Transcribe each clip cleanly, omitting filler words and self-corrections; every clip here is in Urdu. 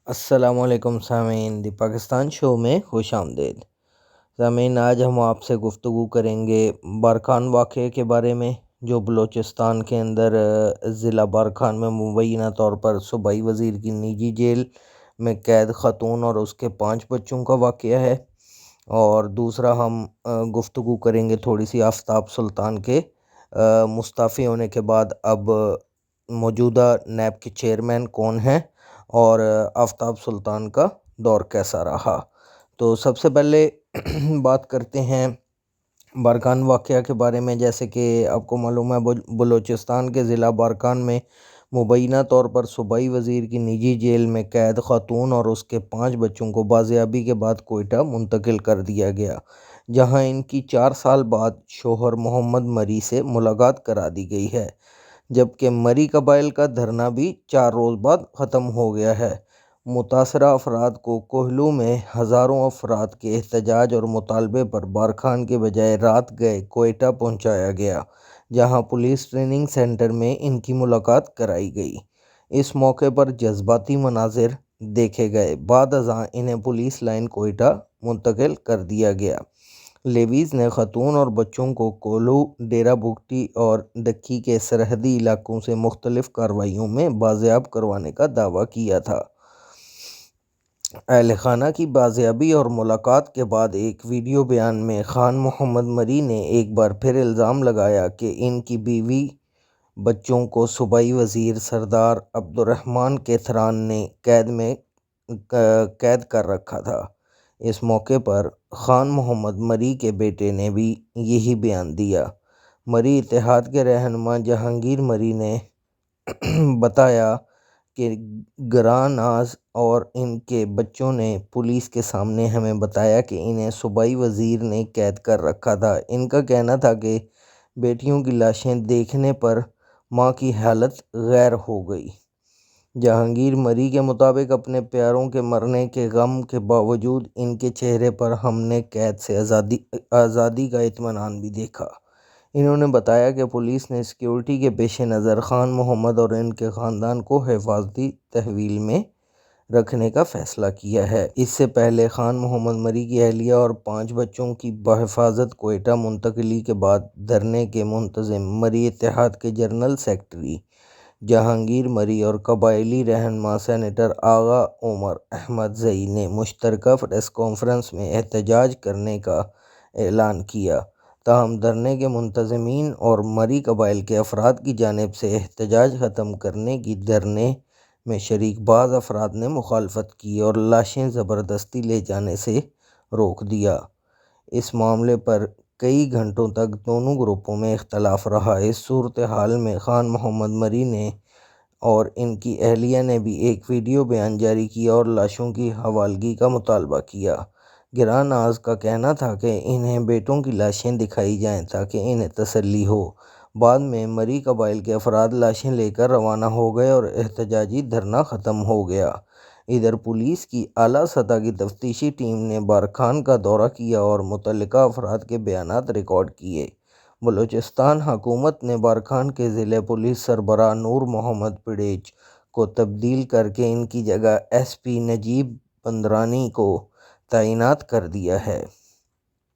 السلام علیکم سامعین، دی پاکستان شو میں خوش آمدید۔ سامعین، آج ہم آپ سے گفتگو کریں گے بارکھان واقعے کے بارے میں، جو بلوچستان کے اندر ضلع بارکھان میں مبینہ طور پر صوبائی وزیر کی نجی جیل میں قید خاتون اور اس کے 5 بچوں کا واقعہ ہے۔ اور دوسرا ہم گفتگو کریں گے تھوڑی سی آفتاب سلطان کے مستعفی ہونے کے بعد اب موجودہ نیب کے چیئرمین کون ہیں اور آفتاب سلطان کا دور کیسا رہا۔ تو سب سے پہلے بات کرتے ہیں بارکھان واقعہ کے بارے میں۔ جیسے کہ آپ کو معلوم ہے، بلوچستان کے ضلع بارکھان میں مبینہ طور پر صوبائی وزیر کی نجی جیل میں قید خاتون اور اس کے 5 بچوں کو بازیابی کے بعد کوئٹہ منتقل کر دیا گیا، جہاں ان کی 4 سال بعد شوہر محمد مری سے ملاقات کرا دی گئی ہے، جبکہ مری قبائل کا دھرنا بھی 4 روز بعد ختم ہو گیا ہے۔ متاثرہ افراد کو کوہلو میں ہزاروں افراد کے احتجاج اور مطالبے پر بارکھان کے بجائے رات گئے کوئٹہ پہنچایا گیا، جہاں پولیس ٹریننگ سینٹر میں ان کی ملاقات کرائی گئی۔ اس موقع پر جذباتی مناظر دیکھے گئے۔ بعد ازاں انہیں پولیس لائن کوئٹہ منتقل کر دیا گیا۔ لیویز نے خاتون اور بچوں کو کولو، ڈیرہ بگٹی اور ڈکی کے سرحدی علاقوں سے مختلف کارروائیوں میں بازیاب کروانے کا دعویٰ کیا تھا۔ اہل خانہ کی بازیابی اور ملاقات کے بعد ایک ویڈیو بیان میں خان محمد مری نے ایک بار پھر الزام لگایا کہ ان کی بیوی بچوں کو صوبائی وزیر سردار عبدالرحمن کیتھران نے قید کر رکھا تھا۔ اس موقع پر خان محمد مری کے بیٹے نے بھی یہی بیان دیا۔ مری اتحاد کے رہنما جہانگیر مری نے بتایا کہ گراں ناز اور ان کے بچوں نے پولیس کے سامنے ہمیں بتایا کہ انہیں صوبائی وزیر نے قید کر رکھا تھا۔ ان کا کہنا تھا کہ بیٹیوں کی لاشیں دیکھنے پر ماں کی حالت غیر ہو گئی۔ جہانگیر مری کے مطابق اپنے پیاروں کے مرنے کے غم کے باوجود ان کے چہرے پر ہم نے قید سے آزادی کا اطمینان بھی دیکھا۔ انہوں نے بتایا کہ پولیس نے سیکیورٹی کے پیش نظر خان محمد اور ان کے خاندان کو حفاظتی تحویل میں رکھنے کا فیصلہ کیا ہے۔ اس سے پہلے خان محمد مری کی اہلیہ اور 5 بچوں کی بحفاظت کوئٹہ منتقلی کے بعد دھرنے کے منتظم مری اتحاد کے جنرل سیکرٹری جہانگیر مری اور قبائلی رہنما سینیٹر آغا عمر احمد زئی نے مشترکہ پریس کانفرنس میں احتجاج کرنے کا اعلان کیا۔ تاہم دھرنے کے منتظمین اور مری قبائل کے افراد کی جانب سے احتجاج ختم کرنے کی دھرنے میں شریک بعض افراد نے مخالفت کی اور لاشیں زبردستی لے جانے سے روک دیا۔ اس معاملے پر کئی گھنٹوں تک دونوں گروپوں میں اختلاف رہا۔ اس صورتحال میں خان محمد مری نے اور ان کی اہلیہ نے بھی ایک ویڈیو بیان جاری کیا اور لاشوں کی حوالگی کا مطالبہ کیا۔ گراں ناز کا کہنا تھا کہ انہیں بیٹوں کی لاشیں دکھائی جائیں تاکہ انہیں تسلی ہو۔ بعد میں مری قبائل کے افراد لاشیں لے کر روانہ ہو گئے اور احتجاجی دھرنا ختم ہو گیا۔ ادھر پولیس کی اعلیٰ سطح کی تفتیشی ٹیم نے بارکھان کا دورہ کیا اور متعلقہ افراد کے بیانات ریکارڈ کیے۔ بلوچستان حکومت نے بارکھان کے ضلع پولیس سربراہ نور محمد پڑیچ کو تبدیل کر کے ان کی جگہ ایس پی نجیب بندرانی کو تعینات کر دیا ہے۔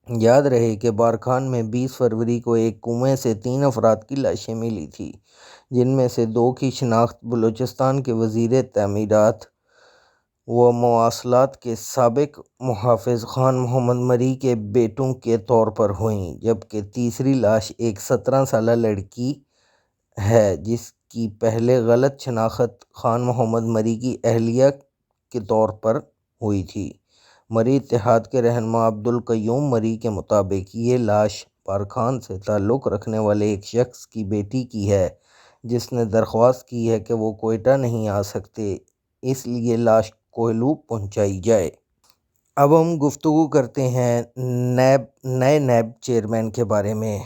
یاد رہے کہ بارکھان میں 20 فروری کو ایک کنویں سے 3 افراد کی لاشیں ملی تھیں، جن میں سے 2 کی شناخت بلوچستان کے وزیر تعمیرات و مواصلات کے سابق محافظ خان محمد مری کے بیٹوں کے طور پر ہوئی، جبکہ تیسری لاش ایک 17 سالہ لڑکی ہے جس کی پہلے غلط شناخت خان محمد مری کی اہلیہ کے طور پر ہوئی تھی۔ مری اتحاد کے رہنما عبدالقیوم مری کے مطابق یہ لاش بارکھان سے تعلق رکھنے والے ایک شخص کی بیٹی کی ہے، جس نے درخواست کی ہے کہ وہ کوئٹہ نہیں آ سکتے، اس لیے لاش کوہلو پہنچائی جائے۔ اب ہم گفتگو کرتے ہیں نئے نیب چیئرمین کے بارے میں۔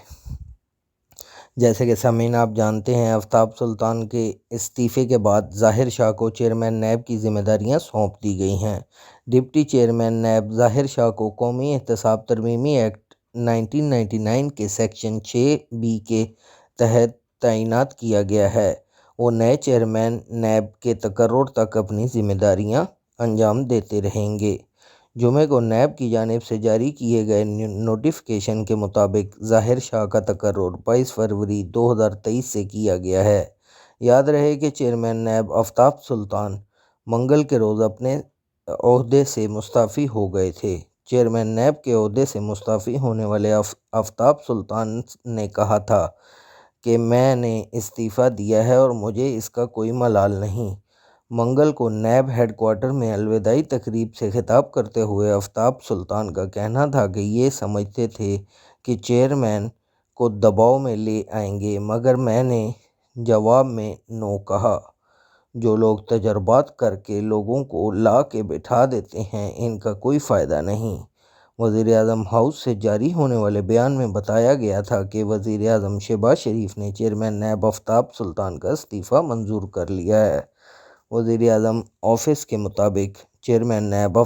جیسے کہ سامعین آپ جانتے ہیں، آفتاب سلطان کے استعفے کے بعد ظاہر شاہ کو چیئرمین نیب کی ذمہ داریاں سونپ دی گئی ہیں۔ ڈپٹی چیئرمین نیب ظاہر شاہ کو قومی احتساب ترمیمی ایکٹ 1999 کے سیکشن 6B کے تحت تعینات کیا گیا ہے۔ وہ نئے چیئرمین نیب کے تقرر تک اپنی ذمہ داریاں انجام دیتے رہیں گے۔ جمعے کو نیب کی جانب سے جاری کیے گئے نوٹیفیکیشن کے مطابق ظاہر شاہ کا تقرر 22 فروری 2023 سے کیا گیا ہے۔ یاد رہے کہ چیئرمین نیب آفتاب سلطان منگل کے روز اپنے عہدے سے مستعفی ہو گئے تھے۔ چیئرمین نیب کے عہدے سے مستعفی ہونے والے آفتاب سلطان نے کہا تھا کہ میں نے استعفیٰ دیا ہے اور مجھے اس کا کوئی ملال نہیں۔ منگل کو نیب ہیڈ کوارٹر میں الوداعی تقریب سے خطاب کرتے ہوئے آفتاب سلطان کا کہنا تھا کہ یہ سمجھتے تھے کہ چیئرمین کو دباؤ میں لے آئیں گے، مگر میں نے جواب میں نو کہا۔ جو لوگ تجربات کر کے لوگوں کو لا کے بٹھا دیتے ہیں، ان کا کوئی فائدہ نہیں۔ وزیر اعظم ہاؤس سے جاری ہونے والے بیان میں بتایا گیا تھا کہ وزیر اعظم شہباز شریف نے چیئرمین نیب آفتاب سلطان کا استعفیٰ منظور کر لیا ہے۔ وزیر اعظم آفس کے مطابق چیئرمین نیب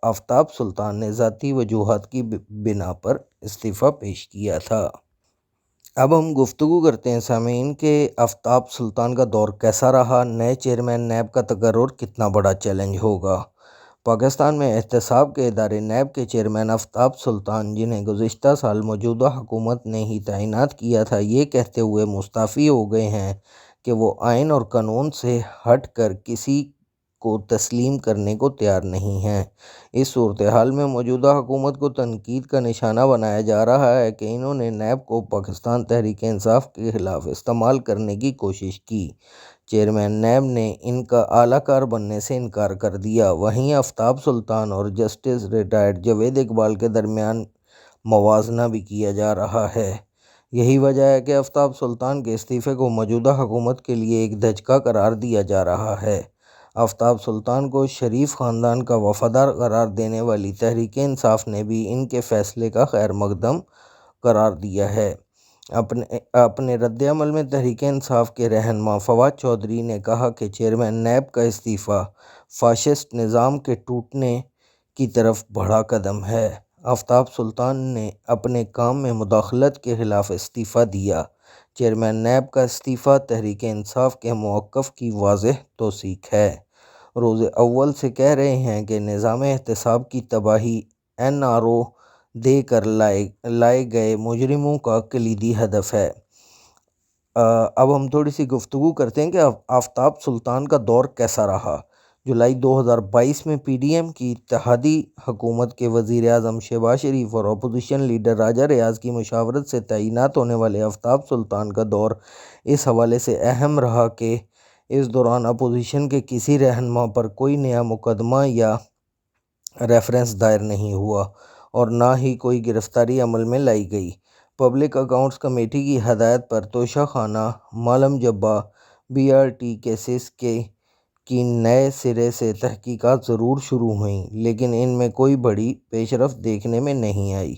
آفتاب سلطان نے ذاتی وجوہات کی بنا پر استعفیٰ پیش کیا تھا۔ اب ہم گفتگو کرتے ہیں سامعین کہ آفتاب سلطان کا دور کیسا رہا، نئے چیئرمین نیب کا تقرر کتنا بڑا چیلنج ہوگا۔ پاکستان میں احتساب کے ادارے نیب کے چیئرمین آفتاب سلطان، جنہیں گزشتہ سال موجودہ حکومت نے ہی تعینات کیا تھا، یہ کہتے ہوئے مستعفی ہو گئے ہیں کہ وہ آئین اور قانون سے ہٹ کر کسی کو تسلیم کرنے کو تیار نہیں ہیں۔ اس صورتحال میں موجودہ حکومت کو تنقید کا نشانہ بنایا جا رہا ہے کہ انہوں نے نیب کو پاکستان تحریک انصاف کے خلاف استعمال کرنے کی کوشش کی۔ چیئرمین نیب نے ان کا اعلیٰ کار بننے سے انکار کر دیا۔ وہیں آفتاب سلطان اور جسٹس ریٹائرڈ جاوید اقبال کے درمیان موازنہ بھی کیا جا رہا ہے۔ یہی وجہ ہے کہ آفتاب سلطان کے استعفے کو موجودہ حکومت کے لیے ایک دھچکا قرار دیا جا رہا ہے۔ آفتاب سلطان کو شریف خاندان کا وفادار قرار دینے والی تحریک انصاف نے بھی ان کے فیصلے کا خیر مقدم قرار دیا ہے۔ اپنے رد عمل میں تحریک انصاف کے رہنما فواد چودھری نے کہا کہ چیئرمین نیب کا استعفیٰ فاشسٹ نظام کے ٹوٹنے کی طرف بڑا قدم ہے۔ آفتاب سلطان نے اپنے کام میں مداخلت کے خلاف استعفیٰ دیا۔ چیئرمین نیب کا استعفیٰ تحریک انصاف کے موقف کی واضح توثیق ہے۔ روز اول سے کہہ رہے ہیں کہ نظام احتساب کی تباہی این آر او دے کر لائے گئے مجرموں کا کلیدی ہدف ہے۔ اب ہم تھوڑی سی گفتگو کرتے ہیں کہ آفتاب سلطان کا دور کیسا رہا۔ جولائی 2022 میں پی ڈی ایم کی اتحادی حکومت کے وزیر اعظم شہباز شریف اور اپوزیشن لیڈر راجہ ریاض کی مشاورت سے تعینات ہونے والے آفتاب سلطان کا دور اس حوالے سے اہم رہا کہ اس دوران اپوزیشن کے کسی رہنما پر کوئی نیا مقدمہ یا ریفرنس دائر نہیں ہوا اور نہ ہی کوئی گرفتاری عمل میں لائی گئی۔ پبلک اکاؤنٹس کمیٹی کی ہدایت پر توشہ خانہ مالم Jabba be are T cases کی نئے سرے سے تحقیقات ضرور شروع ہوئیں، لیکن ان میں کوئی بڑی پیش رفت دیکھنے میں نہیں آئی۔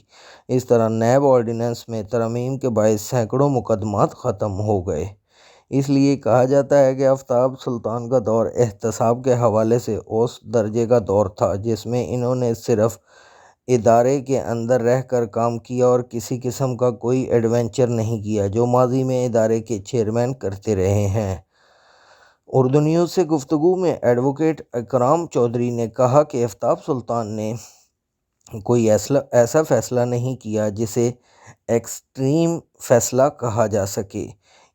اس طرح نیب آرڈیننس میں ترمیم کے باعث سینکڑوں مقدمات ختم ہو گئے۔ اس لیے کہا جاتا ہے کہ آفتاب سلطان کا دور احتساب کے حوالے سے اوسط درجے کا دور تھا، جس میں انہوں نے صرف ادارے کے اندر رہ کر کام کیا اور کسی قسم کا کوئی ایڈونچر نہیں کیا جو ماضی میں ادارے کے چیئرمین کرتے رہے ہیں۔ اردو نیوز سے گفتگو میں ایڈوکیٹ اکرام چودھری نے کہا کہ آفتاب سلطان نے کوئی ایسا فیصلہ نہیں کیا جسے ایکسٹریم فیصلہ کہا جا سکے۔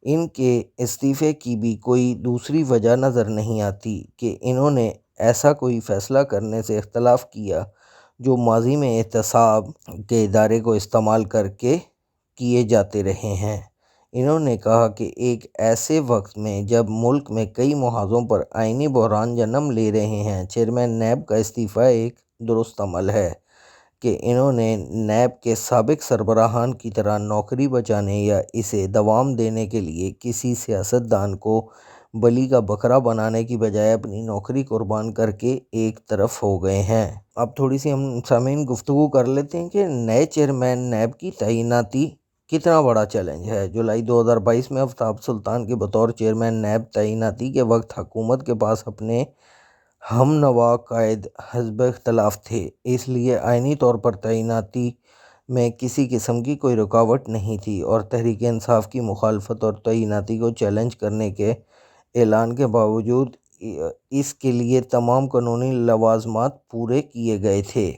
ان کے استعفے کی بھی کوئی دوسری وجہ نظر نہیں آتی کہ انہوں نے ایسا کوئی فیصلہ کرنے سے اختلاف کیا جو ماضی میں احتساب کے ادارے کو استعمال کر کے کیے جاتے رہے ہیں۔ انہوں نے کہا کہ ایک ایسے وقت میں جب ملک میں کئی محاذوں پر آئینی بحران جنم لے رہے ہیں، چیئرمین نیب کا استعفیٰ ایک درست عمل ہے کہ انہوں نے نیب کے سابق سربراہان کی طرح نوکری بچانے یا اسے دوام دینے کے لیے کسی سیاستدان کو بلی کا بکرا بنانے کی بجائے اپنی نوکری قربان کر کے ایک طرف ہو گئے ہیں۔ اب تھوڑی سی ہم سامعین گفتگو کر لیتے ہیں کہ نئے چیئرمین نیب کی تعیناتی کتنا بڑا چیلنج ہے۔ جولائی 2022 میں آفتاب سلطان کے بطور چیئرمین نیب تعیناتی کے وقت حکومت کے پاس اپنے ہم نوا قائد حزب اختلاف تھے، اس لیے آئینی طور پر تعیناتی میں کسی قسم کی کوئی رکاوٹ نہیں تھی اور تحریک انصاف کی مخالفت اور تعیناتی کو چیلنج کرنے کے اعلان کے باوجود اس کے لیے تمام قانونی لوازمات پورے کیے گئے تھے۔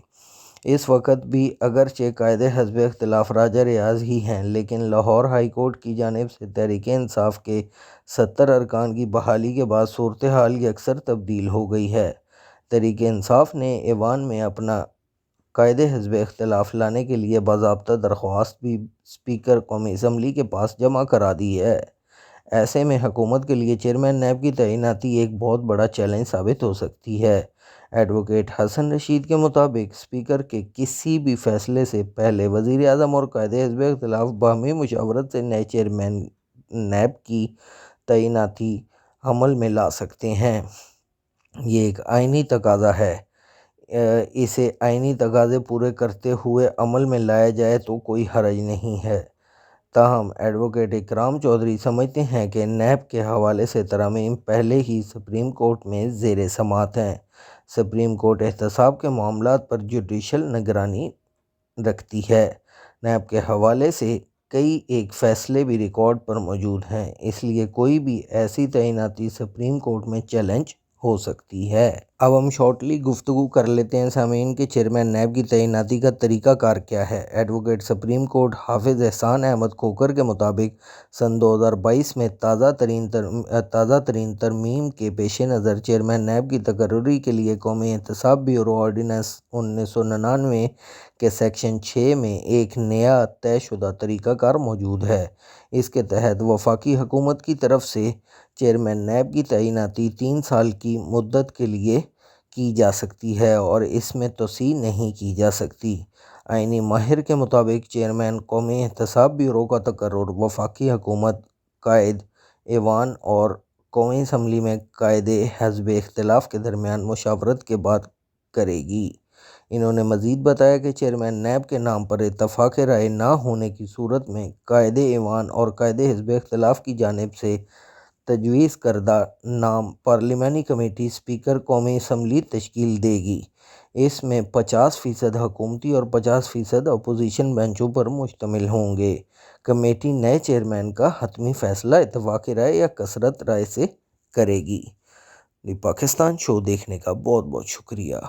اس وقت بھی اگرچہ قائد حزب اختلاف راجہ ریاض ہی ہیں، لیکن لاہور ہائی کورٹ کی جانب سے تحریک انصاف کے 70 ارکان کی بحالی کے بعد صورتحال یکسر تبدیل ہو گئی ہے۔ تحریک انصاف نے ایوان میں اپنا قائد حزب اختلاف لانے کے لیے باضابطہ درخواست بھی اسپیکر قومی اسمبلی کے پاس جمع کرا دی ہے۔ ایسے میں حکومت کے لیے چیئرمین نیب کی تعیناتی ایک بہت بڑا چیلنج ثابت ہو سکتی ہے۔ ایڈوکیٹ حسن رشید کے مطابق اسپیکر کے کسی بھی فیصلے سے پہلے وزیر اعظم اور قائد حزب اختلاف باہمی مشاورت سے نئے چیئرمین نیب کی تعیناتی عمل میں لا سکتے ہیں۔ یہ ایک آئینی تقاضا ہے۔ اسے آئینی تقاضے پورے کرتے ہوئے عمل میں لایا جائے تو کوئی حرج نہیں ہے۔ تاہم ایڈوکیٹ اکرام چودھری سمجھتے ہیں کہ نیب کے حوالے سے ترامیم پہلے ہی سپریم کورٹ میں زیر سماعت ہیں۔ سپریم کورٹ احتساب کے معاملات پر جوڈیشل نگرانی رکھتی ہے۔ نیب کے حوالے سے کئی ایک فیصلے بھی ریکارڈ پر موجود ہیں، اس لیے کوئی بھی ایسی تعیناتی سپریم کورٹ میں چیلنج ہو سکتی ہے۔ اب ہم شارٹلی گفتگو کر لیتے ہیں سامعین کہ چیئرمین نیب کی تعیناتی کا طریقہ کار کیا ہے۔ ایڈوکیٹ سپریم کورٹ حافظ احسان احمد کھوکھر کے مطابق سن 2022 میں تازہ ترین ترمیم کے پیش نظر چیئرمین نیب کی تقرری کے لیے قومی احتساب بیورو آرڈیننس 1999 کے سیکشن 6 میں ایک نیا طے شدہ طریقہ کار موجود ہے۔ اس کے تحت وفاقی حکومت کی طرف سے چیئرمین نیب کی تعیناتی 3 سال کی مدت کے لیے کی جا سکتی ہے اور اس میں توسیع نہیں کی جا سکتی۔ آئینی ماہر کے مطابق چیئرمین قومی احتساب بیورو کا تقرر وفاقی حکومت، قائد ایوان اور قومی اسمبلی میں قائد حزب اختلاف کے درمیان مشاورت کے بعد کرے گی۔ انہوں نے مزید بتایا کہ چیئرمین نیب کے نام پر اتفاق رائے نہ ہونے کی صورت میں قائد ایوان اور قائد حزب اختلاف کی جانب سے تجویز کردہ نام پارلیمانی کمیٹی اسپیکر قومی اسمبلی تشکیل دے گی۔ اس میں 50% حکومتی اور 50% اپوزیشن بینچوں پر مشتمل ہوں گے۔ کمیٹی نئے چیئرمین کا حتمی فیصلہ اتفاق رائے یا کثرت رائے سے کرے گی۔ پاکستان شو دیکھنے کا بہت بہت شکریہ۔